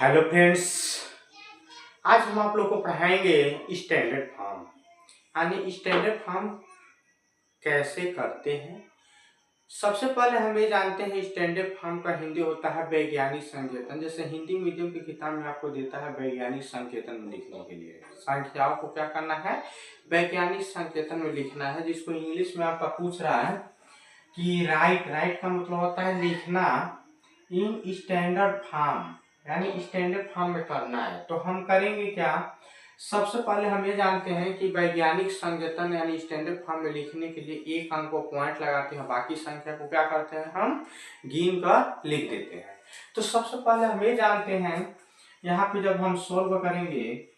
Hello friends, आज हम आप लोग को पढ़ाएंगे स्टैंडर्ड फॉर्म। यानी स्टैंडर्ड फॉर्म कैसे करते हैं। सबसे पहले हम ये जानते हैं स्टैंडर्ड फॉर्म का हिंदी होता है वैज्ञानिक संकेतन। जैसे हिंदी मीडियम की किताब में आपको देता है वैज्ञानिक संकेतन में लिखने के लिए संख्याओं को क्या करना है, वैज्ञानिक संकेतन में लिखना है। जिसको इंग्लिश में आपका पूछ रहा है कि राइट का मतलब होता है लिखना इन स्टैंडर्ड फॉर्म, यानी स्टैंडर्ड फॉर्म में करना है। तो हम करेंगे क्या, सबसे पहले हम ये जानते हैं कि वैज्ञानिक संकेतन यानी स्टैंडर्ड फॉर्म में लिखने के लिए एक अंक को पॉइंट लगाते हैं, बाकी संख्या को क्या करते हैं हम गिन कर लिख देते हैं। तो सबसे पहले हम ये जानते हैं, यहाँ पे जब हम सोल्व करेंगे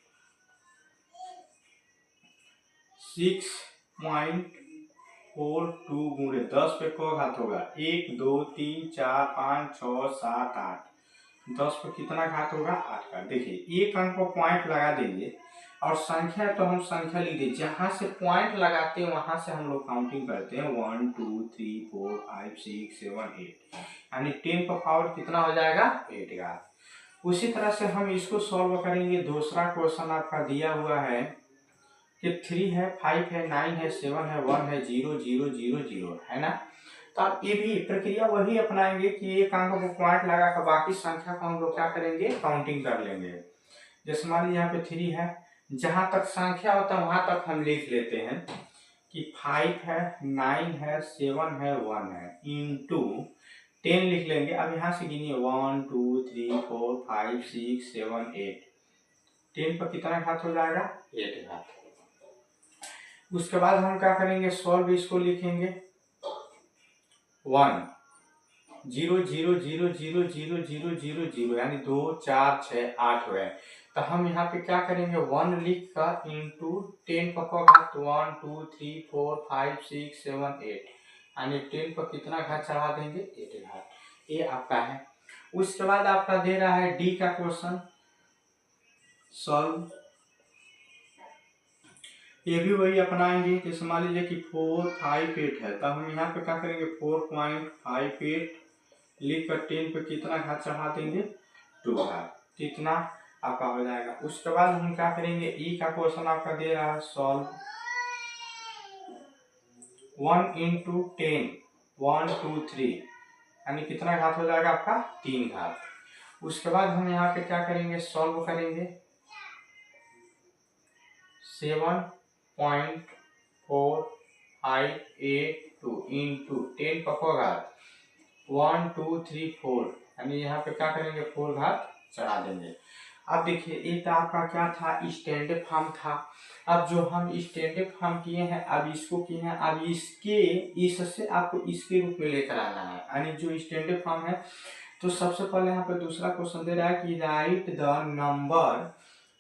6.42 गुणे 10 पे को घात होगा 1 2 3 4 5 6 7 8। 10 पे कितना घात होगा 8 का। देखिए एक अंक को पॉइंट लगा देंगे और संख्या तो हम संख्या लिख दें, जहां से पॉइंट लगाते हैं वहां से हम लोग काउंटिंग करते हैं 1 2 3 4 5 6 7 8, यानी 10 का पावर कितना हो जाएगा 8 का। उसी तरह से हम इसको सॉल्व करेंगे। दूसरा क्वेश्चन आपका दिया हुआ है कि 3 है 5 है 9 है 7 है 1 है 0 0 0 0 है ना। तो आप ये भी प्रक्रिया वही अपनाएंगे कि एक अंक को पॉइंट लगा कर बाकी संख्या को हम लोग क्या करेंगे काउंटिंग कर लेंगे। जैसे मान लीजिए यहाँ पे 3 है, जहां तक संख्या होता है वहां तक हम लिख लेते हैं कि 5 है 9 है 7 है 1 है इंटू 10 लिख लेंगे। अब यहाँ से गिनिए 1 2 3 4 5 6 7 8। 10 पर कितना घात हो जाएगा 8 घात। उसके बाद हम क्या करेंगे, सॉल्व इसको लिखेंगे 1 0 0 0 0 0 0 0 0, यानी 2 4 6 8 हो गए। तो हम यहाँ पे क्या करेंगे 1 लिख कर इंटू 10 पर घात 1 2 3 4 5 6 7 8, यानी 10 पर कितना घात चढ़ा देंगे 8 घात। ये आपका है। उसके बाद आपका दे रहा है डी का क्वेश्चन सॉल्व। ये भी वही अपनाएंगे। जैसे मान लीजिए कि 458 है, तो हम यहाँ पे क्या करेंगे 4.58 लिख कर 10 पे कितना घात चढ़ा देंगे 2 घात, कितना आपका हो जाएगा। उसके बाद हम क्या करेंगे, ई का क्वेश्चन आपका दे रहा है सॉल्व 1 इंटू 10 1 2 3, यानी कितना घात हो जाएगा आपका 3 घात। उसके बाद हम यहाँ पे क्या करेंगे सॉल्व करेंगे 7.458 इंटू 10 पर घात 1 2 3 4, यानी यहाँ पे क्या करेंगे 4 घात चढ़ा देंगे। अब देखिए एक आपका क्या था स्टैंडर्ड फॉर्म था। अब जो हम स्टैंडर्ड फॉर्म किए हैं अब इसको किए हैं, अब इससे आपको इसके रूप में लेकर आना है, यानी जो स्टैंडर्ड फॉर्म है। तो सबसे पहले यहाँ पे दूसरा क्वेश्चन दे रहा है कि right the number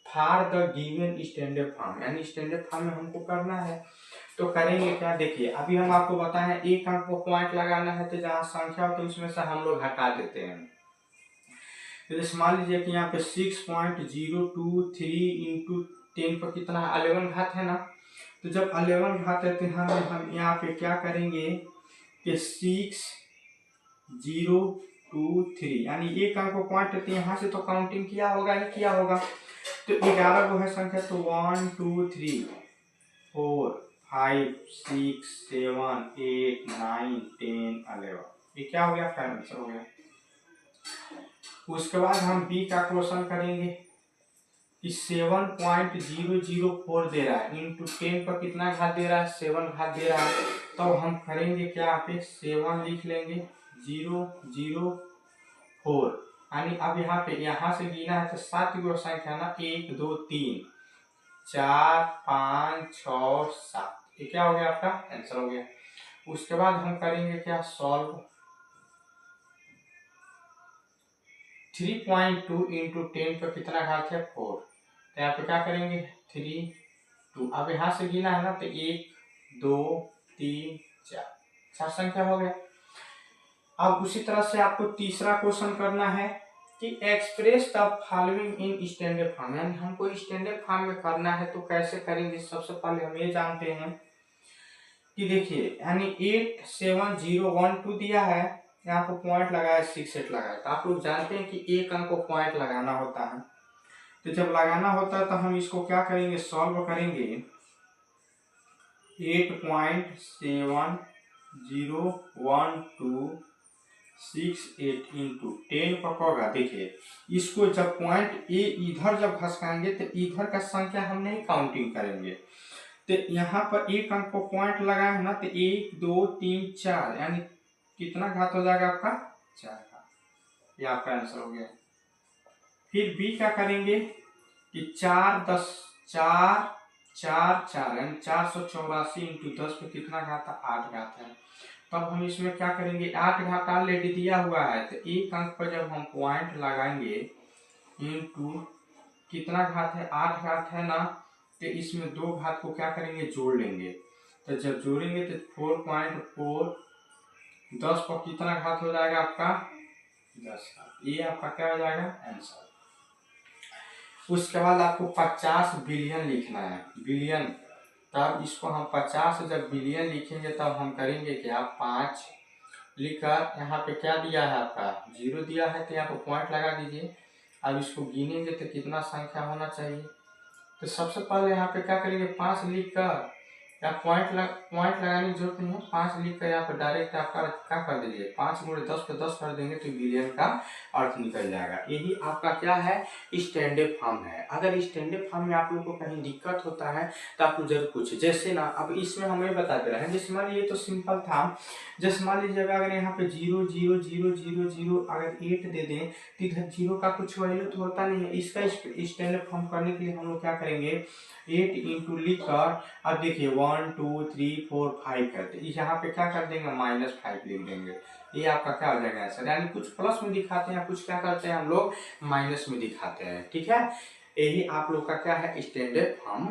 for the given standard form, यानी स्टैंडर्ड फॉर्म में हमको करना है। तो करेंगे क्या, देखिए अभी हम आपको बताएं एक अंक को पॉइंट लगाना है, तो जहाँ संख्या हो तो उसमें से हम लोग हटा देते हैं। तो जैसे मान लीजिए कि यहाँ पे 6.023 इंटू 10 पर कितना 11 घात है ना। तो जब 11 घात है तो हम यहाँ पे क्या करेंगे कि 6023, यानी एक अंक को पॉइंट है तो यहाँ से तो काउंटिंग किया होगा ही किया होगा। तो 11 को है संख्या, तो 1 2 3 4 5 6 7 8 9 10 11, ये क्या हो गया आंसर हो गया। उसके बाद हम बी का क्वेश्चन करेंगे कि 7.004 दे रहा है इंटू 10 पर कितना घात दे रहा है 7 घात दे रहा है। तो हम करेंगे क्या, यहाँ पे 7 लिख लेंगे 004, यानी अब यहाँ से गिना है तो 7 गो संख्या ना 1 2 3 4 5 6 7, ये क्या हो गया आपका आंसर हो गया। उसके बाद हम करेंगे क्या सॉल्व 3.2 इंटू 10 पर कितना घात है 4, तो यहाँ पे क्या करेंगे 3 2, अब यहाँ से गिना है ना तो 1 2 3 4, 4 संख्या हो गया। अब उसी तरह से आपको तीसरा क्वेश्चन करना है कि express the following in standard form, यानी हमको स्टैंडर्ड फॉर्म में करना है। तो कैसे करेंगे, सबसे पहले हम ये जानते हैं कि देखिए यानी 8 7 0 1 2 दिया है, यहाँ पर पॉइंट लगाया 6 लगाया, तो आप लोग जानते हैं कि एक अंक को पॉइंट लगाना होता है। तो जब लगाना होता है तो हम इसको क्या करेंगे, सॉल्व करेंगे। 8.701268 इंटू 10 पर होगा। देखिए इसको जब पॉइंट ए इधर जब घसकाएंगे तो इधर का संख्या हम नहीं काउंटिंग करेंगे। तो यहाँ पर एक अंक को पॉइंट लगाए है ना, तो 1 2 3 4 यानी कितना घात हो जाएगा आपका, 4 घात। ये आपका आंसर हो गया। फिर बी क्या करेंगे कि 4 10 4 4 4 यानी 484 इंटू 10 पे कितना घात है, 8 घात है। तब हम इसमें क्या करेंगे, 8 घात ऑलरेडी दिया हुआ है, तो एक अंक पर जब हम पॉइंट लगाएंगे इंटू कितना घात है, 8 घात है ना, तो इसमें 2 घात को क्या करेंगे, जोड़ लेंगे। तो जब जोड़ेंगे तो 4.4 10 पर कितना घात हो जाएगा आपका, 10 घात। ये आपका क्या हो जाएगा, आंसर। उसके बाद आपको 50 बिलियन लिखना है, बिलियन। तब इसको हम 50 जब बिलियन लिखेंगे तब हम करेंगे क्या, 5 लिखकर यहाँ पे क्या दिया है आपका, 0 दिया है, तो यहाँ पे पॉइंट लगा दीजिए। अब इसको गिनेंगे तो कितना संख्या होना चाहिए। तो सबसे पहले यहाँ पे क्या करेंगे, 5 लिखकर, या पॉइंट लगाने की जरूरत नहीं है, 5 लिखकर यहाँ पे डायरेक्ट आपका क्या कर दीजिए, 5 गुणे 10 पे 10 कर देंगे तो बिलियन का अर्थ निकल जाएगा। यही आपका क्या है, स्टैंडर्ड फॉर्म है। अगर स्टैंडर्ड फॉर्म में आप लोगों को कहीं दिक्कत होता है तो आप लोग जरूर पूछे। जैसे ना अब इसमें हमें बता दे रहे हैं, जैसे मान लीजिए तो सिंपल था, जैसे मान लीजिए अगर यहाँ पे 0 0 0 0 0 अगर 8 दे दें तो इधर 0 का कुछ वैल्यू तो होता नहीं है। इसका स्टैंडर्ड फॉर्म करने के लिए हम लोग क्या करेंगे, 8 इंटू लिख कर, अब देखिए 1 2 3 4 5 करते, यहाँ पे क्या कर देंगे, -5 लिख देंगे। ये आपका क्या हो जाएगा आंसर। यानी कुछ प्लस में दिखाते हैं, कुछ क्या करते हैं हम लोग माइनस में दिखाते हैं। ठीक है, यही आप लोग का क्या है, स्टैंडर्ड फॉर्म